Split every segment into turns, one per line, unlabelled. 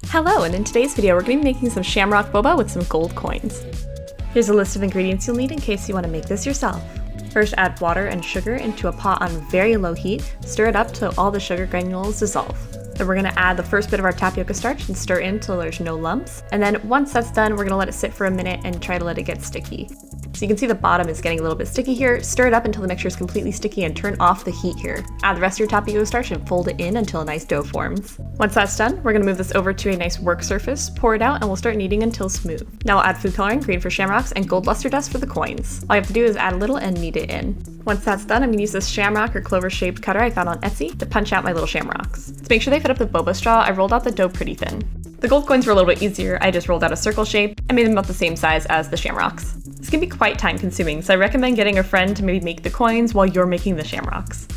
Hello, and in today's video we're going to be making some shamrock boba with some gold coins. Here's a list of ingredients you'll need in case you want to make this yourself. First, add water and sugar into a pot on very low heat. Stir it up till all the sugar granules dissolve. Then we're going to add the first bit of our tapioca starch and stir in till there's no lumps. And then once that's done, we're going to let it sit for a minute and try to let it get sticky. So you can see the bottom is getting a little bit sticky here. Stir it up until the mixture is completely sticky and turn off the heat here. Add the rest of your tapioca starch and fold it in until a nice dough forms. Once that's done, we're going to move this over to a nice work surface, pour it out, and we'll start kneading until smooth. Now we'll add food coloring, green for shamrocks, and gold luster dust for the coins. All you have to do is add a little and knead it in. Once that's done, I'm going to use this shamrock or clover shaped cutter I found on Etsy to punch out my little shamrocks. To make sure they fit up the boba straw, I rolled out the dough pretty thin. The gold coins were a little bit easier. I just rolled out a circle shape and made them about the same size as the shamrocks. This can be quite time consuming, so I recommend getting a friend to maybe make the coins while you're making the shamrocks.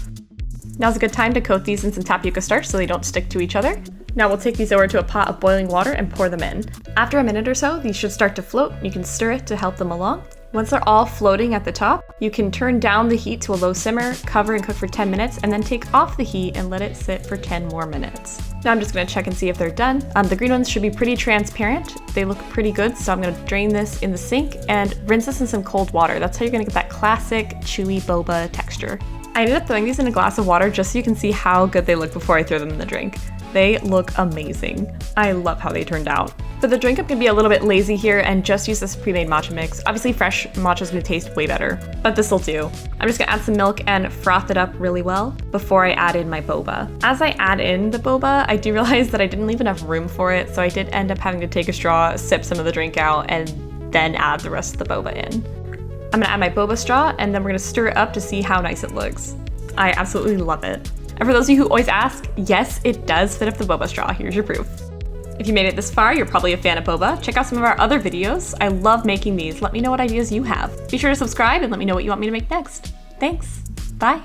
Now's a good time to coat these in some tapioca starch so they don't stick to each other. Now we'll take these over to a pot of boiling water and pour them in. After a minute or so, these should start to float. You can stir it to help them along. Once they're all floating at the top, you can turn down the heat to a low simmer, cover and cook for 10 minutes, and then take off the heat and let it sit for 10 more minutes. Now I'm just going to check and see if they're done. The green ones should be pretty transparent. They look pretty good, so I'm going to drain this in the sink and rinse this in some cold water. That's how you're going to get that classic chewy boba texture. I ended up throwing these in a glass of water just so you can see how good they look before I throw them in the drink. They look amazing. I love how they turned out. For the drink, I'm gonna be a little bit lazy here and just use this pre-made matcha mix. Obviously fresh matcha is gonna taste way better, but this'll do. I'm just gonna add some milk and froth it up really well before I add in my boba. As I add in the boba, I do realize that I didn't leave enough room for it, so I did end up having to take a straw, sip some of the drink out, and then add the rest of the boba in. I'm gonna add my boba straw, and then we're gonna stir it up to see how nice it looks. I absolutely love it. And for those of you who always ask, yes, it does fit up the boba straw. Here's your proof. If you made it this far, you're probably a fan of boba. Check out some of our other videos. I love making these. Let me know what ideas you have. Be sure to subscribe and let me know what you want me to make next. Thanks. Bye.